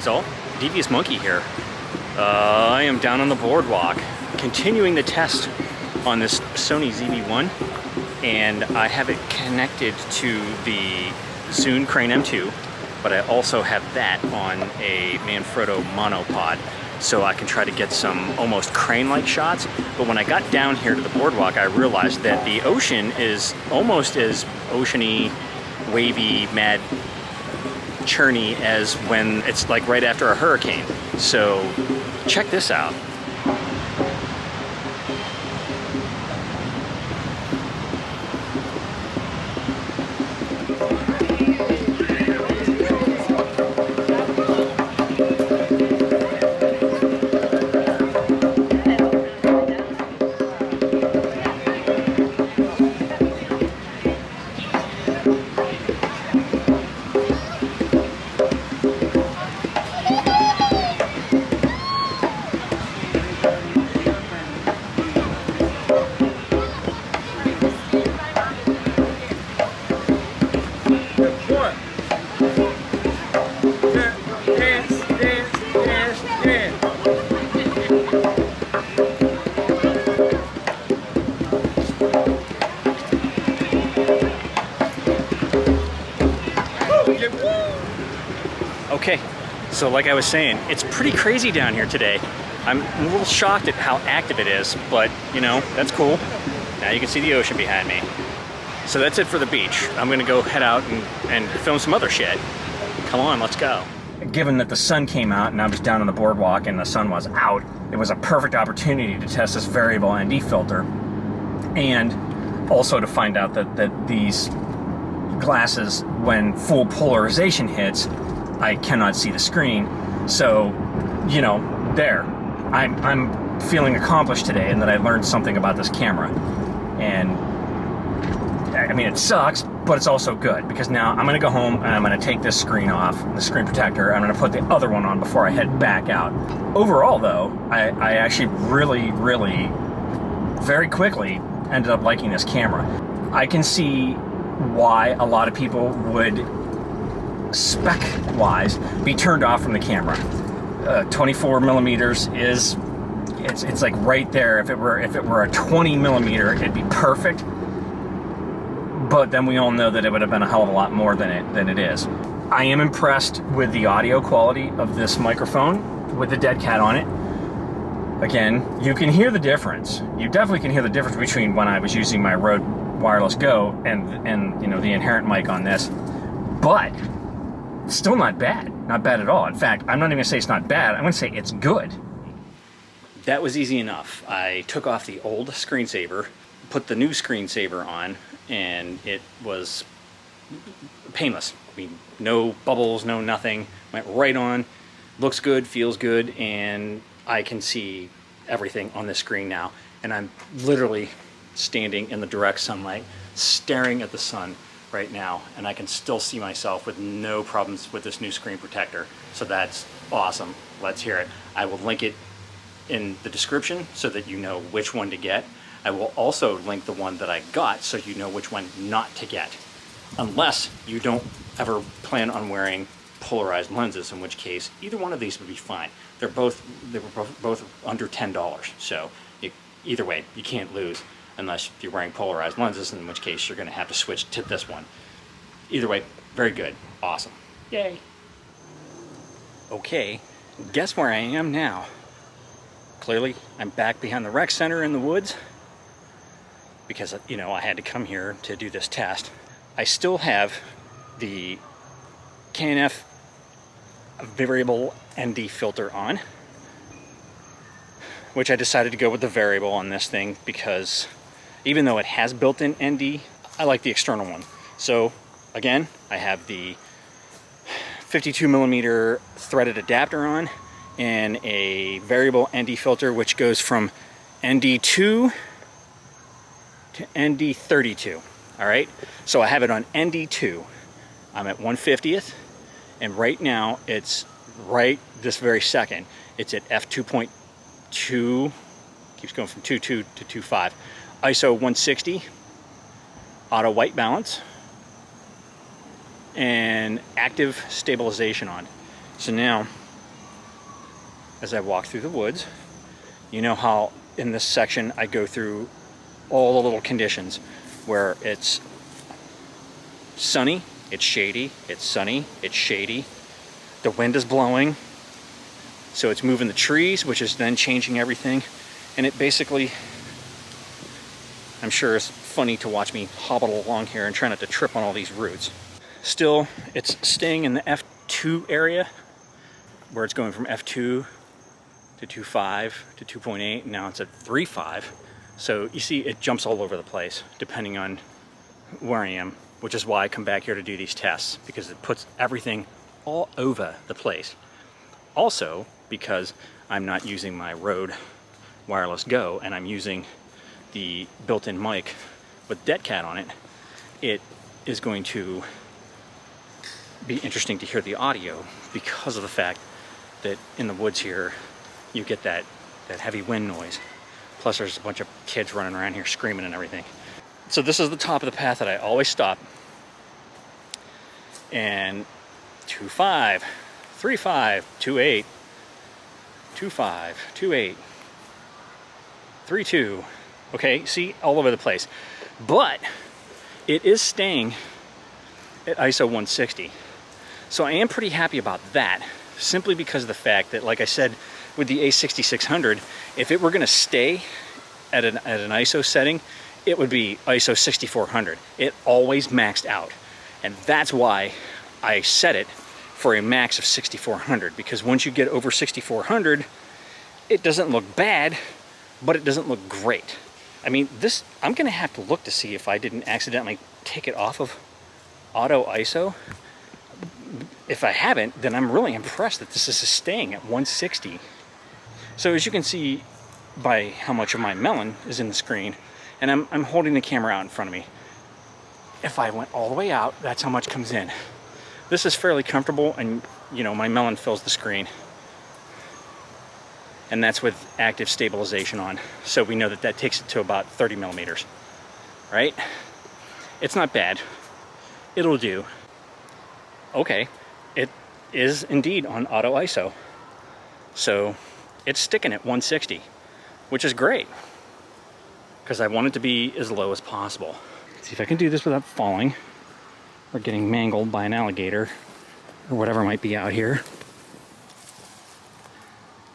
Greetings all, Devious Monkey here. I am down on the boardwalk, continuing the test on this Sony ZV1, and I have it connected to the Zune Crane M2, but I also have that on a Manfrotto monopod, so I can try to get some almost crane-like shots. But when I got down here to the boardwalk, I realized that the ocean is almost as oceany, wavy, mad, churny as when it's like right after a hurricane. So check this out. Okay, so like I was saying, it's pretty crazy down here today. I'm a little shocked at how active it is, but you know, that's cool. Now you can see the ocean behind me. So that's it for the beach. I'm gonna go head out and film some other shit. Come on, let's go. Given that the sun came out and I was down on the boardwalk and the sun was out, it was a perfect opportunity to test this variable ND filter, and also to find out that these glasses, when full polarization hits, I cannot see the screen. So, you know, there. I'm feeling accomplished today, and that I learned something about this camera. And I mean, it sucks, but it's also good, because now I'm gonna go home and I'm gonna take this screen off, the screen protector. I'm gonna put the other one on before I head back out. Overall though, I actually really, very quickly ended up liking this camera. I can see why a lot of people would, spec-wise, be turned off from the camera. 24 millimeters is, it's like right there. If it were a 20 millimeter, it'd be perfect. But then we all know that it would have been a hell of a lot more than it is. I am impressed with the audio quality of this microphone with the dead cat on it. Again, you can hear the difference. You definitely can hear the difference between when I was using my Rode Wireless Go and you know, the inherent mic on this. But still not bad. Not bad at all. In fact, I'm not even gonna say it's not bad. I'm gonna say it's good. That was easy enough. I took off the old screensaver, put the new screensaver on, and it was painless. I mean, no bubbles, no nothing. Went right on. Looks good, feels good, and I can see everything on the screen now. And I'm literally standing in the direct sunlight, staring at the sun right now, and I can still see myself with no problems with this new screen protector. So that's awesome. Let's hear it. I will link it in the description so that you know which one to get. I will also link the one that I got so you know which one not to get, unless you don't ever plan on wearing polarized lenses, in which case either one of these would be fine. They were both under $10, so either way you can't lose, unless you're wearing polarized lenses, in which case you're going to have to switch to this one. Either way, very good. Awesome. Yay. Okay, guess where I am now? Clearly, I'm back behind the rec center in the woods, because, you know, I had to come here to do this test. I still have the K&F Variable ND filter on, which I decided to go with the variable on this thing because even though it has built-in ND, I like the external one. So again, I have the 52 millimeter threaded adapter on and a variable ND filter, which goes from ND2 to ND32. All right, so I have it on ND2. I'm at 1/50th, and right now it's right this very second. It's at f2.2, keeps going from 2.2 to 2.5. ISO 160, auto white balance, and active stabilization on. So now as I walk through the woods. You know how in this section I go through all the little conditions where it's sunny, it's shady, it's sunny, it's shady, the wind is blowing, so it's moving the trees, which is then changing everything. And it basically, I'm sure it's funny to watch me hobble along here and try not to trip on all these roots. Still, it's staying in the F2 area, where it's going from F2 to 2.5 to 2.8, now it's at 3.5. So you see it jumps all over the place depending on where I am, which is why I come back here to do these tests, because it puts everything all over the place. Also, because I'm not using my Rode Wireless Go and I'm using the built-in mic with Dead Cat on it, it is going to be interesting to hear the audio because of the fact that in the woods here you get that heavy wind noise. Plus there's a bunch of kids running around here screaming and everything. So this is the top of the path that I always stop. And 2.5, 3.5, 2.8, 2.5, 2.8, 3.2. Okay, see, all over the place. But it is staying at ISO 160. So I am pretty happy about that, simply because of the fact that, like I said, with the A6600, if it were going to stay at an ISO setting, it would be ISO 6400. It always maxed out. And that's why I set it for a max of 6400, because once you get over 6400, it doesn't look bad, but it doesn't look great. I mean, this, I'm going to have to look to see if I didn't accidentally take it off of auto ISO. If I haven't, then I'm really impressed that this is staying at 160. So as you can see by how much of my melon is in the screen, and I'm holding the camera out in front of me. If I went all the way out, that's how much comes in. This is fairly comfortable, and you know, my melon fills the screen. And that's with active stabilization on. So we know that that takes it to about 30 millimeters, right? It's not bad. It'll do. Okay, it is indeed on auto ISO. So it's sticking at 160, which is great, because I want it to be as low as possible. Let's see if I can do this without falling or getting mangled by an alligator or whatever might be out here.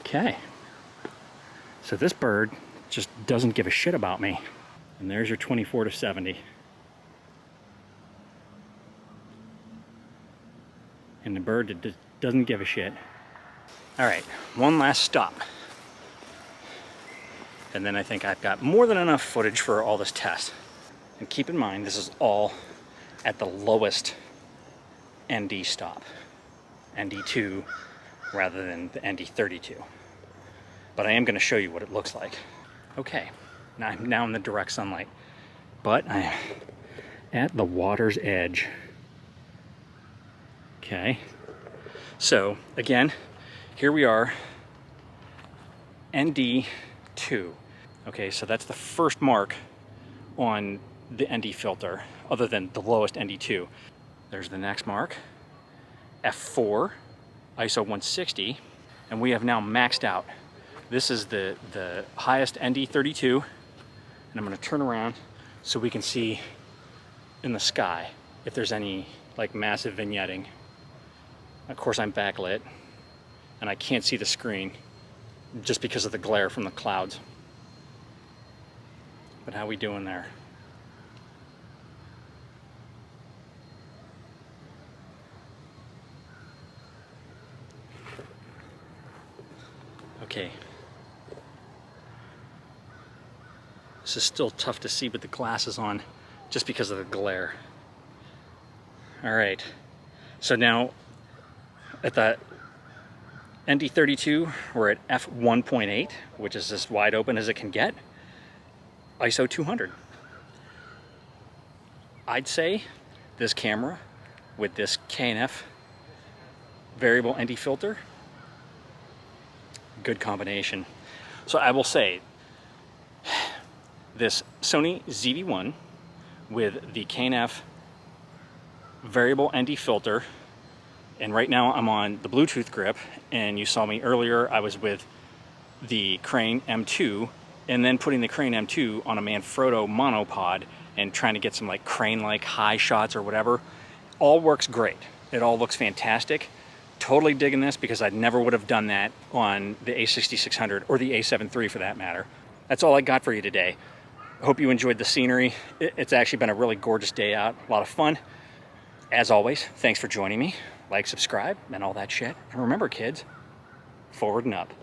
Okay. So this bird just doesn't give a shit about me. And there's your 24 to 70. And the bird doesn't give a shit. All right, one last stop. And then I think I've got more than enough footage for all this test. And keep in mind, this is all at the lowest ND stop. ND2 rather than the ND32. But I am going to show you what it looks like. Okay, now I'm now in the direct sunlight, but I'm at the water's edge. Okay, so again, here we are, ND2. Okay, so that's the first mark on the ND filter, other than the lowest ND2. There's the next mark, F4, ISO 160, and we have now maxed out. This is the highest ND32, and I'm going to turn around so we can see in the sky if there's any like massive vignetting. Of course I'm backlit and I can't see the screen just because of the glare from the clouds. But how we doing there? Okay. This is still tough to see with the glasses on just because of the glare. All right, so now at the ND32, we're at f1.8, which is as wide open as it can get, ISO 200. I'd say this camera with this K&F Variable ND filter, good combination. So I will say, this Sony ZV1 with the K&F Variable ND filter And right now I'm on the Bluetooth grip, and you saw me earlier, I was with the Crane M2, and then putting the Crane M2 on a Manfrotto monopod and trying to get some like crane-like high shots or whatever. All works great. It all looks fantastic. Totally digging this, because I never would have done that on the A6600 or the A7 III for that matter. That's all I got for you today. Hope you enjoyed the scenery. It's actually been a really gorgeous day out, a lot of fun. As always, thanks for joining me. Like, subscribe, and all that shit. And remember, kids, forward and up.